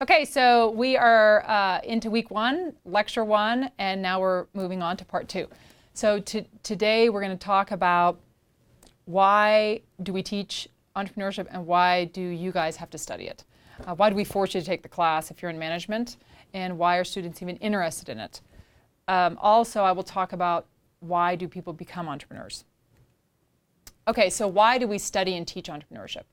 Okay, so we are into week 1, lecture 1, and now we're moving on to part 2. So today we're going to talk about why do we teach entrepreneurship and why do you guys have to study it? Why do we force you to take the class if you're in management? And why are students even interested in it? Also, I will talk about why do people become entrepreneurs? Okay, so why do we study and teach entrepreneurship?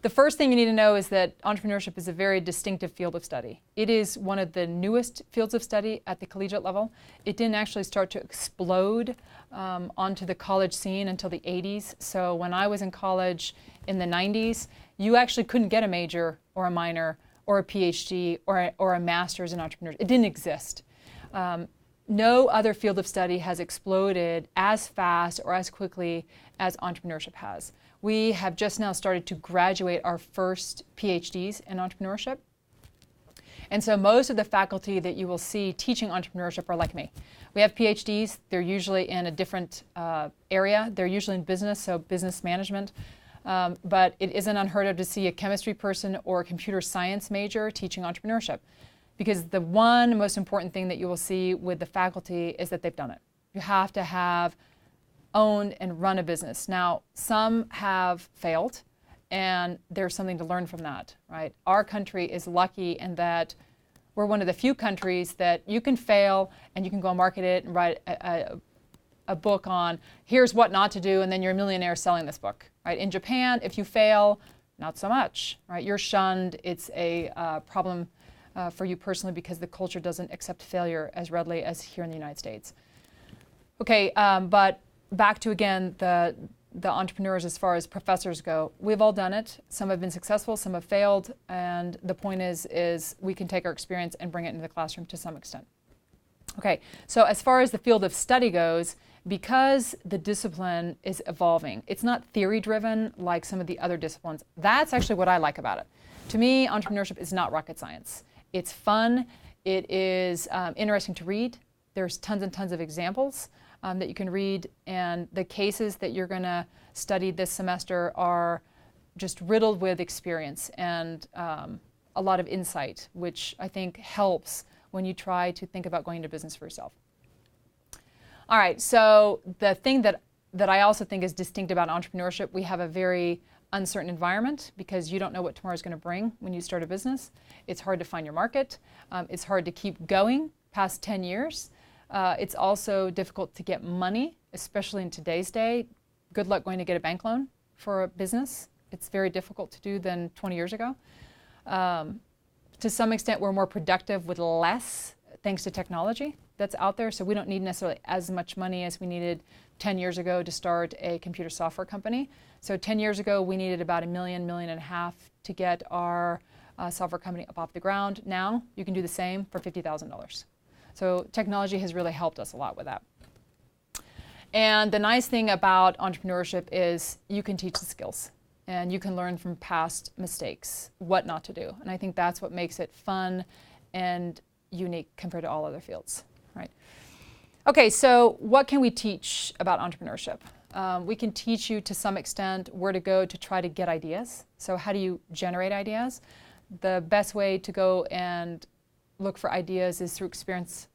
The first thing you need to know is that entrepreneurship is a very distinctive field of study. It is one of the newest fields of study at the collegiate level. It didn't actually start to explode onto the college scene until the 80s. So when I was in college in the 90s, you actually couldn't get a major or a minor or a PhD or a master's in entrepreneurship. It didn't exist. No other field of study has exploded as fast or as quickly as entrepreneurship has. We have just now started to graduate our first PhDs in entrepreneurship. And so most of the faculty that you will see teaching entrepreneurship are like me. We have PhDs. They're usually in a different area. They're usually in business, so business management. But it isn't unheard of to see a chemistry person or a computer science major teaching entrepreneurship. Because the one most important thing that you will see with the faculty is that they've done it. You have to have owned and run a business. Now, some have failed, and there's something to learn from that, right? Our country is lucky in that we're one of the few countries that you can fail and you can go market it and write a book on here's what not to do, and then you're a millionaire selling this book, right? In Japan, if you fail, not so much, right? You're shunned. It's a problem for you personally because the culture doesn't accept failure as readily as here in the United States. Okay, but back to, again, the entrepreneurs as far as professors go. We've all done it. Some have been successful, some have failed, and the point is we can take our experience and bring it into the classroom to some extent. Okay, so as far as the field of study goes, because the discipline is evolving, it's not theory-driven like some of the other disciplines. That's actually what I like about it. To me, entrepreneurship is not rocket science. It's fun. It is interesting to read. There's tons and tons of examples that you can read, and the cases that you're going to study this semester are just riddled with experience and a lot of insight, which I think helps when you try to think about going into business for yourself. All right, so the thing that I also think is distinct about entrepreneurship, we have a very uncertain environment because you don't know what tomorrow is going to bring when you start a business. It's hard to find your market. It's hard to keep going past 10 years. It's also difficult to get money, especially in today's day. Good luck going to get a bank loan for a business. It's very difficult to do than 20 years ago. To some extent, we're more productive with less thanks to technology that's out there. So we don't need necessarily as much money as we needed 10 years ago to start a computer software company. So 10 years ago, we needed about $1 million, $1.5 million to get our software company up off the ground. Now, you can do the same for $50,000. So technology has really helped us a lot with that. And the nice thing about entrepreneurship is you can teach the skills and you can learn from past mistakes, what not to do. And I think that's what makes it fun and unique compared to all other fields, right? Okay, so what can we teach about entrepreneurship? We can teach you to some extent where to go to try to get ideas. So how do you generate ideas? The best way to go and look for ideas is through experience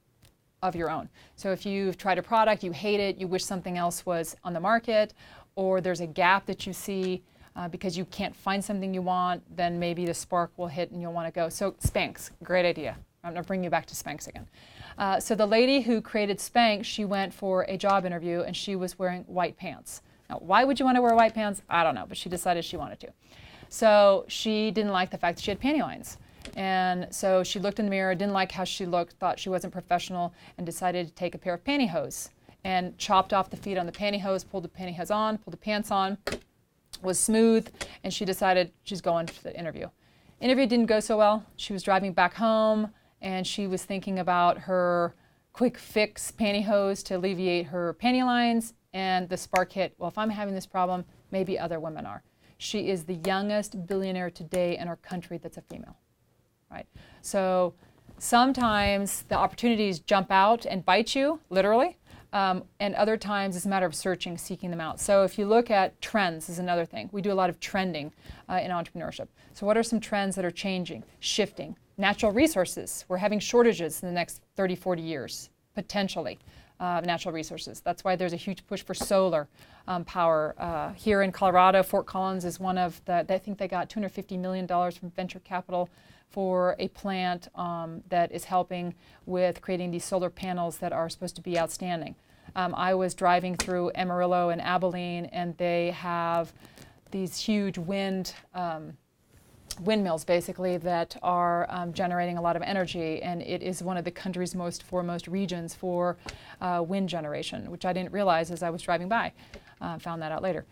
of your own. So if you've tried a product, you hate it, you wish something else was on the market, or there's a gap that you see because you can't find something you want, then maybe the spark will hit and you'll want to go. So Spanx, great idea. I'm going to bring you back to Spanx again. So the lady who created Spanx, she went for a job interview and she was wearing white pants. Now, why would you want to wear white pants? I don't know, but she decided she wanted to. So she didn't like the fact that she had panty lines. And so she looked in the mirror, didn't like how she looked, thought she wasn't professional, and decided to take a pair of pantyhose and chopped off the feet on the pantyhose, pulled the pantyhose on, pulled the pants on, was smooth, and she decided she's going for the interview. Interview didn't go so well. She was driving back home, and she was thinking about her quick fix pantyhose to alleviate her panty lines, and the spark hit. Well, if I'm having this problem, maybe other women are. She is the youngest billionaire today in our country that's a female. Right? So sometimes the opportunities jump out and bite you, literally, and other times it's a matter of searching, seeking them out. So if you look at trends is another thing. We do a lot of trending in entrepreneurship. So what are some trends that are changing, shifting? Natural resources. We're having shortages in the next 30, 40 years, potentially, natural resources. That's why there's a huge push for solar power. Here in Colorado, Fort Collins is one of the, I think they got $250 million from venture capital for a plant that is helping with creating these solar panels that are supposed to be outstanding. I was driving through Amarillo and Abilene, and they have these huge windmills basically that are generating a lot of energy, and it is one of the country's foremost regions for wind generation, which I didn't realize as I was driving by. Found that out later.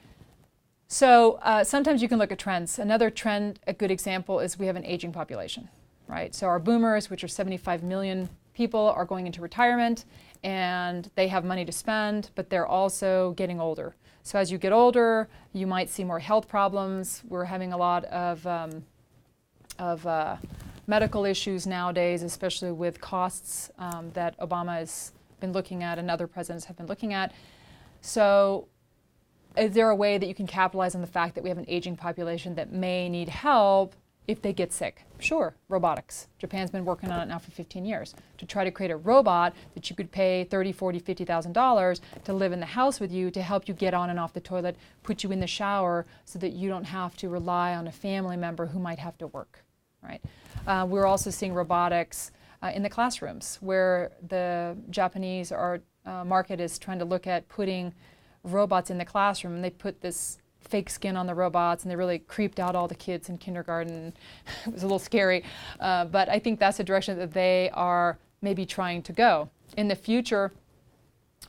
So sometimes you can look at trends. Another trend, a good example, is we have an aging population, right? So our boomers, which are 75 million people, are going into retirement, and they have money to spend, but they're also getting older. So as you get older, you might see more health problems. We're having a lot of medical issues nowadays, especially with costs that Obama has been looking at and other presidents have been looking at. So is there a way that you can capitalize on the fact that we have an aging population that may need help if they get sick? Sure, robotics. Japan's been working on it now for 15 years to try to create a robot that you could pay $30,000, $40,000, $50,000 to live in the house with you to help you get on and off the toilet, put you in the shower so that you don't have to rely on a family member who might have to work, right? We're also seeing robotics in the classrooms where the Japanese market is trying to look at putting robots in the classroom, and they put this fake skin on the robots, and they really creeped out all the kids in kindergarten. It was a little scary, but I think that's the direction that they are maybe trying to go. In the future,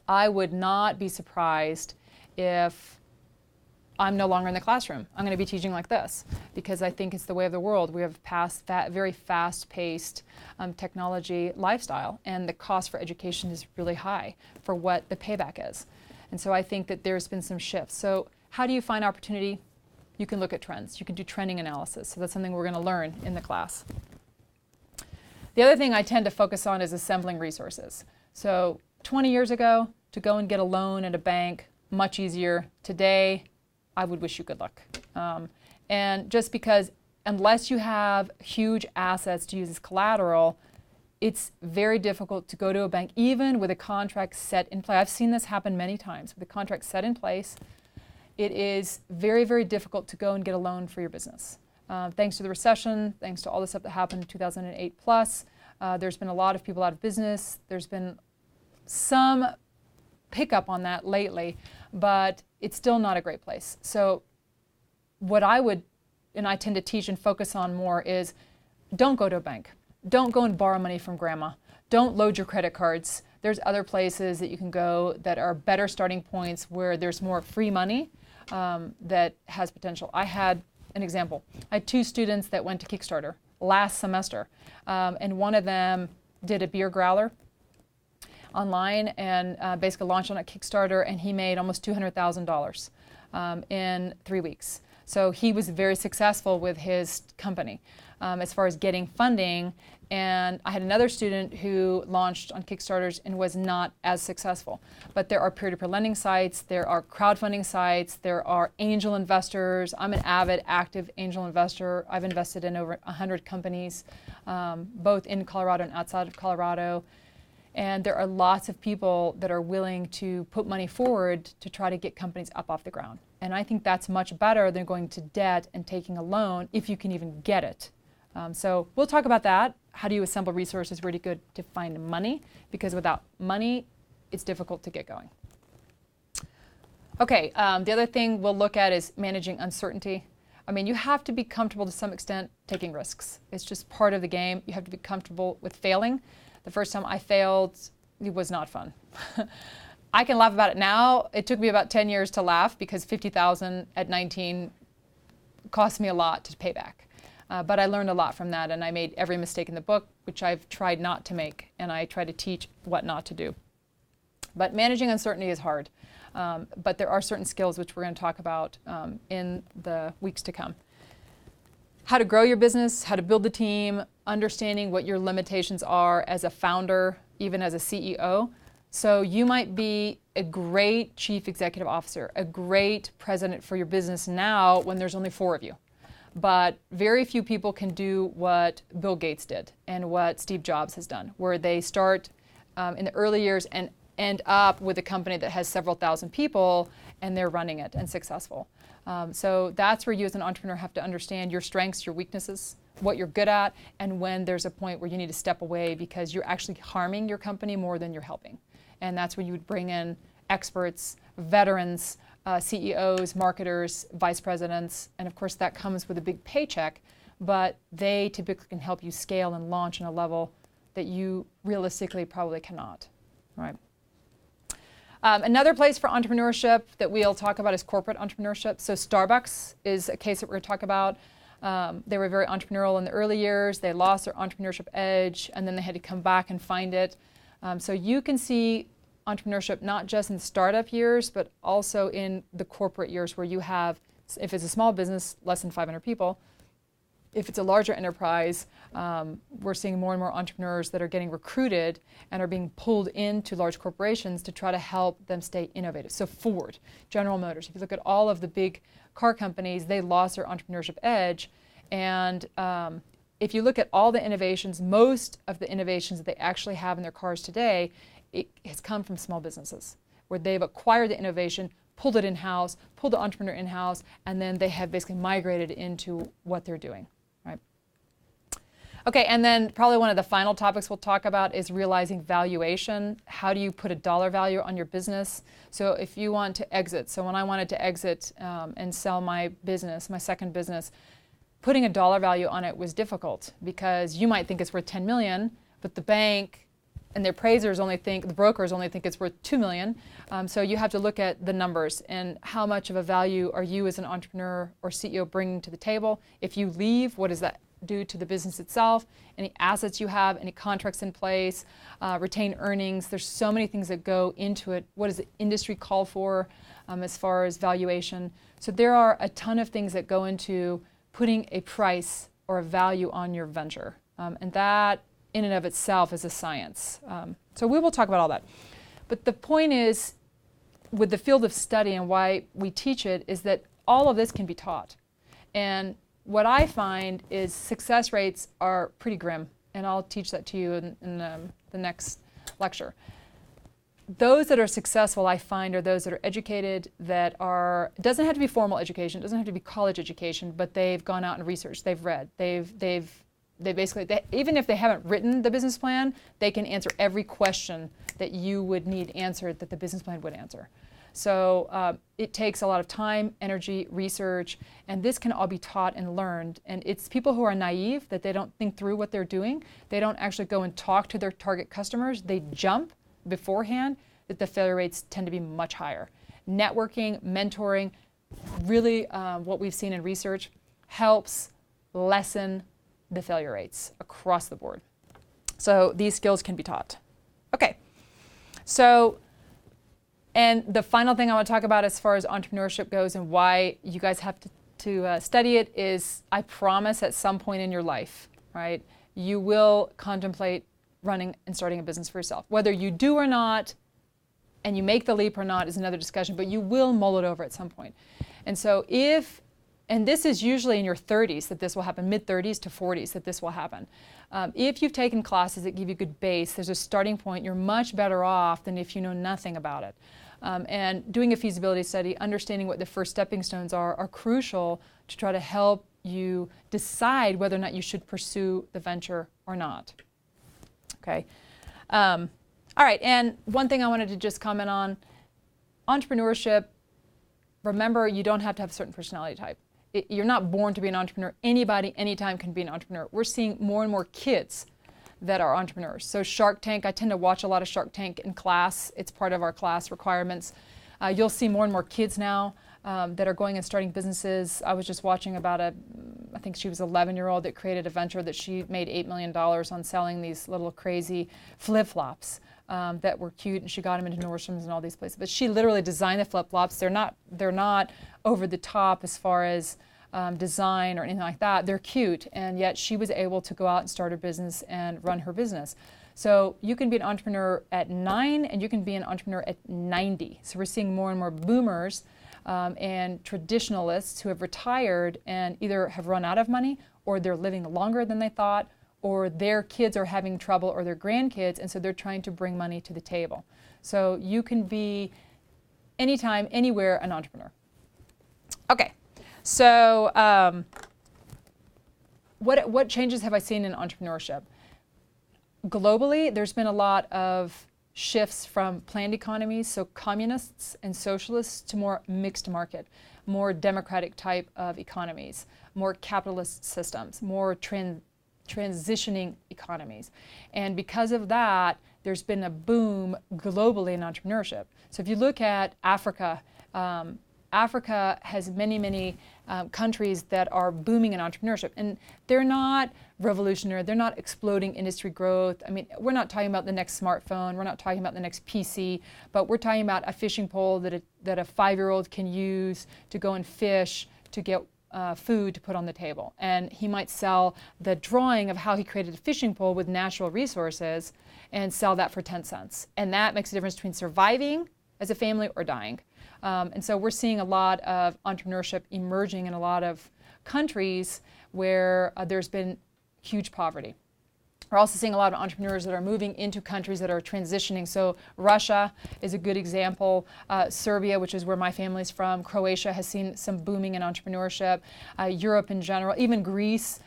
I would not be surprised if I'm no longer in the classroom. I'm going to be teaching like this because I think it's the way of the world. We have very fast-paced technology lifestyle, and the cost for education is really high for what the payback is. And so I think that there's been some shifts. So how do you find opportunity? You can look at trends. You can do trending analysis. So that's something we're going to learn in the class. The other thing I tend to focus on is assembling resources. So 20 years ago, to go and get a loan at a bank, much easier. Today, I would wish you good luck. And just because unless you have huge assets to use as collateral, it's very difficult to go to a bank, even with a contract set in place. I've seen this happen many times. With a contract set in place, it is very, very difficult to go and get a loan for your business. Thanks to the recession, thanks to all the stuff that happened in 2008 plus, there's been a lot of people out of business. There's been some pickup on that lately, but it's still not a great place. So what I would, and I tend to teach and focus on more, is don't go to a bank. Don't go and borrow money from grandma. Don't load your credit cards. There's other places that you can go that are better starting points where there's more free money that has potential. I had an example. I had 2 students that went to Kickstarter last semester, and one of them did a beer growler online and basically launched on a Kickstarter, and he made almost $200,000 in 3 weeks. So he was very successful with his company as far as getting funding. And I had another student who launched on Kickstarters and was not as successful. But there are peer-to-peer lending sites, there are crowdfunding sites, there are angel investors. I'm an avid, active angel investor. I've invested in over 100 companies, both in Colorado and outside of Colorado. And there are lots of people that are willing to put money forward to try to get companies up off the ground. And I think that's much better than going to debt and taking a loan if you can even get it. So we'll talk about that. How do you assemble resources? Where do you go to find money? Because without money, it's difficult to get going. Okay, the other thing we'll look at is managing uncertainty. I mean, you have to be comfortable to some extent taking risks. It's just part of the game. You have to be comfortable with failing. The first time I failed, it was not fun. I can laugh about it now. It took me about 10 years to laugh because $50,000 at 19 cost me a lot to pay back. But I learned a lot from that, and I made every mistake in the book, which I've tried not to make, and I try to teach what not to do. But managing uncertainty is hard. But there are certain skills which we're going to talk about in the weeks to come. How to grow your business, how to build the team, understanding what your limitations are as a founder, even as a CEO. So you might be a great chief executive officer, a great president for your business now when there's only 4 of you. but very few people can do what Bill Gates did and what Steve Jobs has done, where they start in the early years and end up with a company that has several thousand people and they're running it and successful. So that's where you as an entrepreneur have to understand your strengths, your weaknesses, what you're good at, and when there's a point where you need to step away because you're actually harming your company more than you're helping. And that's when you would bring in experts, veterans, CEOs, marketers, vice presidents, and of course that comes with a big paycheck, but they typically can help you scale and launch on a level that you realistically probably cannot, right? Another place for entrepreneurship that we'll talk about is corporate entrepreneurship. So Starbucks is a case that we're going to talk about. They were very entrepreneurial in the early years. They lost their entrepreneurship edge, and then they had to come back and find it. So you can see entrepreneurship not just in startup years, but also in the corporate years where you have, if it's a small business, less than 500 people. If it's a larger enterprise, we're seeing more and more entrepreneurs that are getting recruited and are being pulled into large corporations to try to help them stay innovative. So Ford, General Motors, if you look at all of the big car companies, they lost their entrepreneurship edge. And if you look at all the innovations, most of the innovations that they actually have in their cars today, it has come from small businesses where they've acquired the innovation, pulled it in-house, pulled the entrepreneur in-house, and then they have basically migrated into what they're doing. Okay, and then probably one of the final topics we'll talk about is realizing valuation. How do you put a dollar value on your business? So if you want to exit, so when I wanted to exit and sell my business, my second business, putting a dollar value on it was difficult because you might think it's worth 10 million, but the bank and the appraisers only think, the brokers only think it's worth 2 million. So you have to look at the numbers and how much of a value are you as an entrepreneur or CEO bringing to the table. If you leave, what does that do to the business itself, any assets you have, any contracts in place, retained earnings. There's so many things that go into it. What does the industry call for as far as valuation? So there are a ton of things that go into putting a price or a value on your venture. And that in and of itself is a science. So we will talk about all that. But the point is, with the field of study and why we teach it, is that all of this can be taught. And what I find is success rates are pretty grim, and I'll teach that to you in the next lecture. Those that are successful, I find, are those that are educated, that are, it doesn't have to be formal education, it doesn't have to be college education, but they've gone out and researched, they've read, they basically, even if they haven't written the business plan, they can answer every question that you would need answered that the business plan would answer. So it takes a lot of time, energy, research, and this can all be taught and learned. And it's people who are naive, that they don't think through what they're doing. They don't actually go and talk to their target customers. They jump beforehand, that the failure rates tend to be much higher. Networking, mentoring, really what we've seen in research helps lessen the failure rates across the board. So these skills can be taught. Okay, so and the final thing I want to talk about as far as entrepreneurship goes and why you guys have to study it is, I promise at some point in your life, right, you will contemplate running and starting a business for yourself. Whether you do or not, and you make the leap or not is another discussion, but you will mull it over at some point. And so and this is usually in your 30s that this will happen, mid-30s to 40s that this will happen. If you've taken classes that give you a good base, there's a starting point, you're much better off than if you know nothing about it. And doing a feasibility study, understanding what the first stepping stones are crucial to try to help you decide whether or not you should pursue the venture or not. Okay. All right, and one thing I wanted to just comment on, entrepreneurship, remember you don't have to have a certain personality type. You're not born to be an entrepreneur. Anybody, anytime can be an entrepreneur. We're seeing more and more kids that are entrepreneurs. So Shark Tank, I tend to watch a lot of Shark Tank in class. It's part of our class requirements. You'll see more and more kids now that are going and starting businesses. I was just watching about I think she was an 11-year-old that created a venture that she made $8 million on selling these little crazy flip-flops that were cute, and she got them into Nordstrom's and all these places. But she literally designed the flip-flops. They're not over the top as far as design or anything like that. They're cute, and yet she was able to go out and start her business and run her business. So you can be an entrepreneur at 9 and you can be an entrepreneur at 90. So we're seeing more and more boomers and traditionalists who have retired and either have run out of money, or they're living longer than they thought, or their kids are having trouble, or their grandkids, and so they're trying to bring money to the table. So you can be anytime, anywhere, an entrepreneur. Okay, so what changes have I seen in entrepreneurship? Globally, there's been a lot of shifts from planned economies, so communists and socialists, to more mixed market, more democratic type of economies, more capitalist systems, more transitioning economies. And because of that, there's been a boom globally in entrepreneurship. So if you look at Africa, Africa has many countries that are booming in entrepreneurship. And they're not revolutionary, they're not exploding industry growth. I mean, we're not talking about the next smartphone, we're not talking about the next PC, but we're talking about a fishing pole that a 5-year-old can use to go and fish to get food to put on the table. And he might sell the drawing of how he created a fishing pole with natural resources and sell that for 10 cents. And that makes a difference between surviving as a family or dying. And so we're seeing a lot of entrepreneurship emerging in a lot of countries where there's been huge poverty. We're also seeing a lot of entrepreneurs that are moving into countries that are transitioning. So Russia is a good example. Serbia, which is where my family's from, Croatia has seen some booming in entrepreneurship. Europe in general, even Greece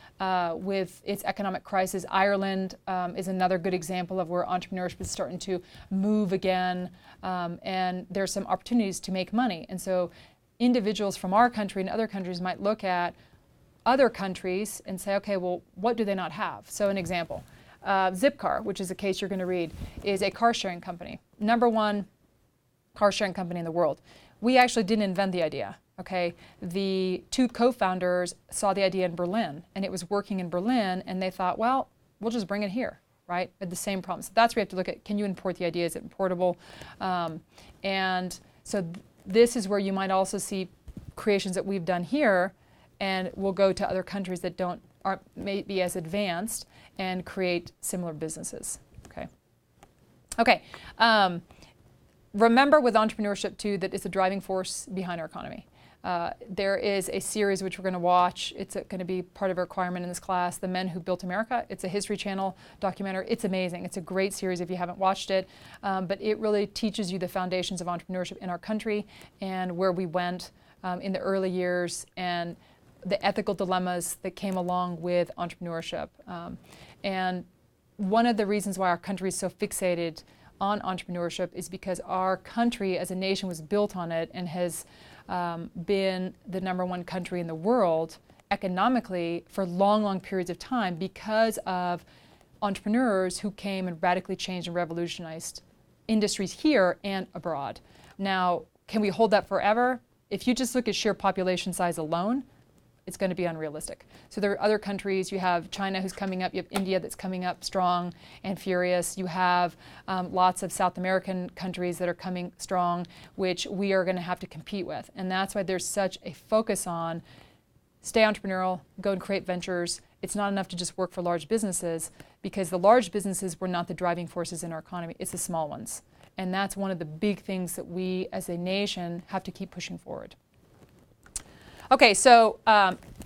with its economic crisis. Ireland is another good example of where entrepreneurship is starting to move again. And there's some opportunities to make money. And so individuals from our country and other countries might look at other countries and say, okay, well, what do they not have? So an example, Zipcar, which is a case you're going to read, is a car sharing company. #1 car sharing company in the world. We actually didn't invent the idea, okay? The 2 co-founders saw the idea in Berlin, and it was working in Berlin, and they thought, well, we'll just bring it here, right? With the same problem. So that's where you have to look at, can you import the idea? Is it importable? And so this is where you might also see creations that we've done here, and we'll go to other countries that aren't maybe as advanced and create similar businesses. Okay. Remember with entrepreneurship too that it's a driving force behind our economy. There is a series which we're going to watch. It's going to be part of a requirement in this class, The Men Who Built America. It's a History Channel documentary. It's amazing. It's a great series if you haven't watched it. But it really teaches you the foundations of entrepreneurship in our country and where we went in the early years and the ethical dilemmas that came along with entrepreneurship. And one of the reasons why our country is so fixated on entrepreneurship is because our country as a nation was built on it and has been the #1 country in the world economically for long periods of time because of entrepreneurs who came and radically changed and revolutionized industries here and abroad. Now, can we hold that forever? If you just look at sheer population size alone, it's going to be unrealistic. So there are other countries. You have China who's coming up. You have India that's coming up strong and furious. You have lots of South American countries that are coming strong, which we are going to have to compete with. And that's why there's such a focus on stay entrepreneurial, go and create ventures. It's not enough to just work for large businesses because the large businesses were not the driving forces in our economy. It's the small ones. And that's one of the big things that we as a nation have to keep pushing forward. Okay, so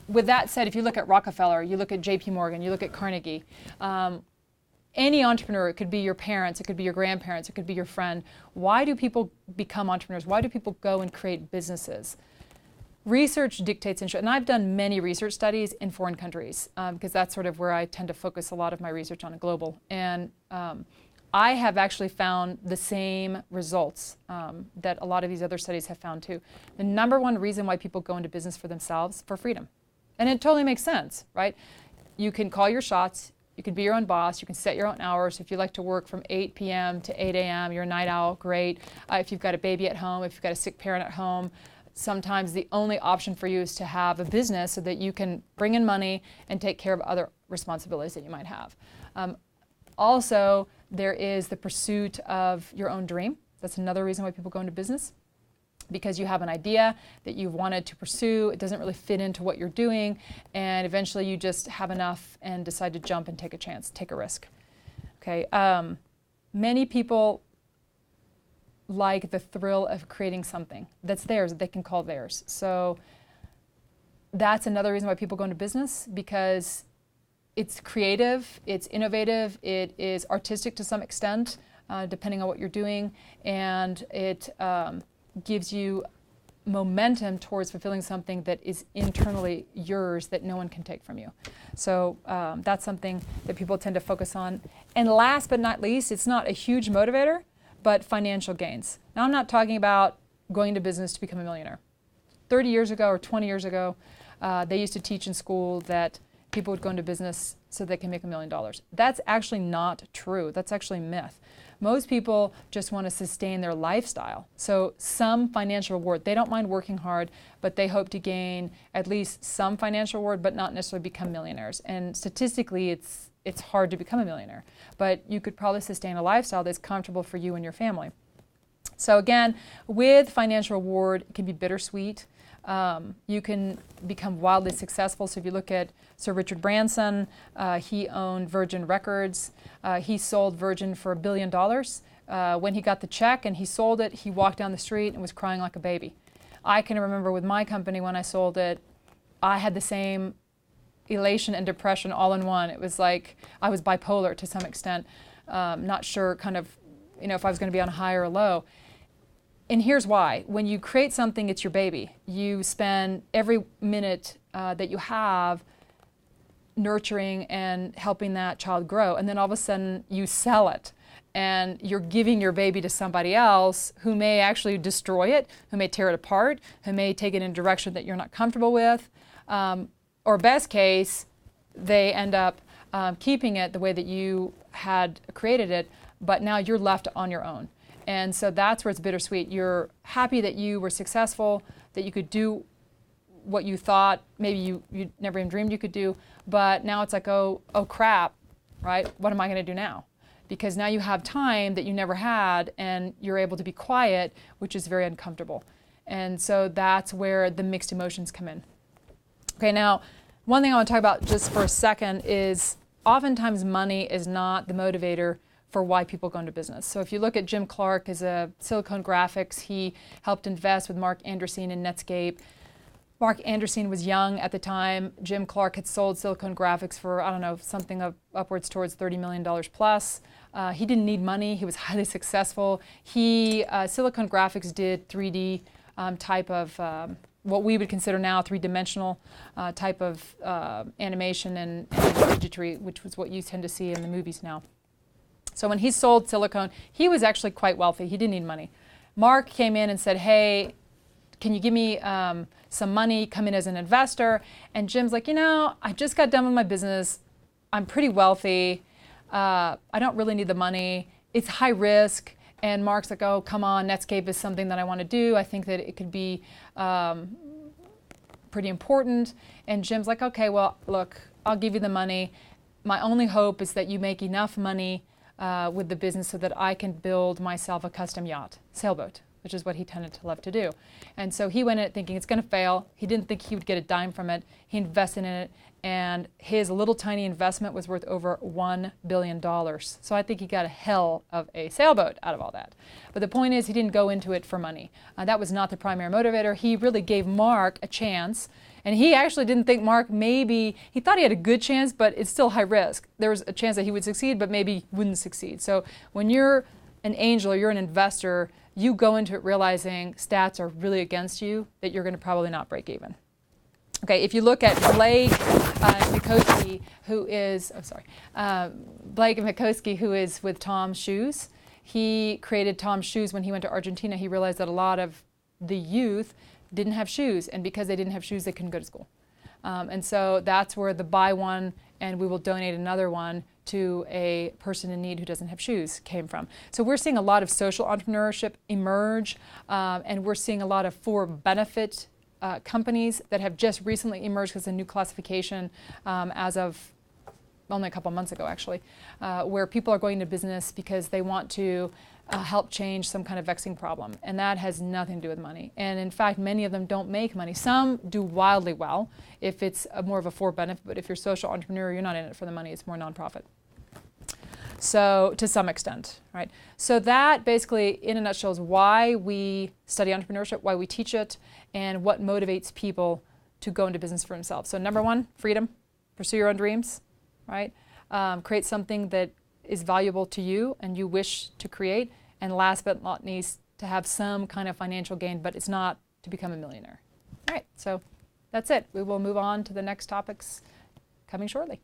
with that said, if you look at Rockefeller, you look at JP Morgan, you look at Carnegie, any entrepreneur, it could be your parents, it could be your grandparents, it could be your friend. Why do people become entrepreneurs? Why do people go and create businesses? Research dictates interest, and I've done many research studies in foreign countries because that's sort of where I tend to focus a lot of my research on global. And I have actually found the same results that a lot of these other studies have found too. The #1 reason why people go into business for themselves, for freedom. And it totally makes sense, right? You can call your shots, you can be your own boss, you can set your own hours. If you like to work from 8 p.m. to 8 a.m., you're a night owl, great. If you've got a baby at home, if you've got a sick parent at home, sometimes the only option for you is to have a business so that you can bring in money and take care of other responsibilities that you might have. Also, there is the pursuit of your own dream. That's another reason why people go into business, because you have an idea that you've wanted to pursue. It doesn't really fit into what you're doing, and eventually you just have enough and decide to jump and take a chance, take a risk. Okay. Many people like the thrill of creating something that's theirs, that they can call theirs. So that's another reason why people go into business, because it's creative, it's innovative, it is artistic to some extent, depending on what you're doing, and it gives you momentum towards fulfilling something that is internally yours that no one can take from you. So that's something that people tend to focus on. And last but not least, it's not a huge motivator, but financial gains. Now, I'm not talking about going to business to become a millionaire. 30 years ago or 20 years ago, they used to teach in school that people would go into business so they can make $1 million. That's actually not true. That's actually myth. Most people just want to sustain their lifestyle. So some financial reward. They don't mind working hard, but they hope to gain at least some financial reward, but not necessarily become millionaires. And statistically, it's hard to become a millionaire. But you could probably sustain a lifestyle that's comfortable for you and your family. So again, with financial reward, it can be bittersweet. You can become wildly successful. So if you look at Sir Richard Branson, he owned Virgin Records. He sold Virgin for $1 billion. When he got the check and he sold it, he walked down the street and was crying like a baby. I can remember with my company when I sold it, I had the same elation and depression all in one. It was like I was bipolar to some extent, not sure kind of, if I was going to be on a high or a low. And here's why. When you create something, it's your baby. You spend every minute that you have nurturing and helping that child grow. And then all of a sudden you sell it. And you're giving your baby to somebody else who may actually destroy it, who may tear it apart, who may take it in a direction that you're not comfortable with. Or best case, they end up keeping it the way that you had created it, but now you're left on your own. And so that's where it's bittersweet. You're happy that you were successful, that you could do what you thought maybe you never even dreamed you could do, but now it's like, oh crap, right? What am I going to do now? Because now you have time that you never had, and you're able to be quiet, which is very uncomfortable. And so that's where the mixed emotions come in. Okay, now, one thing I want to talk about just for a second is oftentimes money is not the motivator for why people go into business. So if you look at Jim Clark as a Silicon Graphics, he helped invest with Mark Andreessen in Netscape. Mark Andreessen was young at the time. Jim Clark had sold Silicon Graphics for, I don't know, something of upwards towards $30 million plus. He didn't need money. He was highly successful. Silicon Graphics did 3D type of what we would consider now three-dimensional type of animation and imagery, which was what you tend to see in the movies now. So when he sold Silicon, he was actually quite wealthy. He didn't need money. Mark came in and said, hey, can you give me some money, come in as an investor? And Jim's like, I just got done with my business. I'm pretty wealthy. I don't really need the money. It's high risk. And Mark's like, oh, come on, Netscape is something that I want to do. I think that it could be pretty important. And Jim's like, okay, well, look, I'll give you the money. My only hope is that you make enough money with the business so that I can build myself a custom yacht, sailboat, which is what he tended to love to do. And so he went in it thinking it's going to fail. He didn't think he would get a dime from it. He invested in it, and his little tiny investment was worth over $1 billion. So I think he got a hell of a sailboat out of all that. But the point is, he didn't go into it for money. That was not the primary motivator. He really gave Mark a chance. And he actually didn't think Mark he thought he had a good chance, but it's still high risk. There was a chance that he would succeed, but maybe wouldn't succeed. So when you're an angel or you're an investor, you go into it realizing stats are really against you, that you're going to probably not break even. Okay, if you look at Blake Mycoskie, Blake Mycoskie, who is with Tom's Shoes. He created Tom's Shoes when he went to Argentina. He realized that a lot of the youth didn't have shoes, and because they didn't have shoes, they couldn't go to school. And so that's where the buy one and we will donate another one to a person in need who doesn't have shoes came from. So we're seeing a lot of social entrepreneurship emerge, and we're seeing a lot of for-benefit companies that have just recently emerged as a new classification as of only a couple months ago, actually, where people are going to business because they want to help change some kind of vexing problem. And that has nothing to do with money. And in fact, many of them don't make money. Some do wildly well if it's more of a for benefit, but if you're a social entrepreneur, you're not in it for the money, it's more nonprofit. So to some extent, right? So that basically, in a nutshell, is why we study entrepreneurship, why we teach it, and what motivates people to go into business for themselves. So number one, freedom. Pursue your own dreams, right? Create something that is valuable to you and you wish to create. And last but not least, to have some kind of financial gain, but it's not to become a millionaire. All right, so that's it. We will move on to the next topics coming shortly.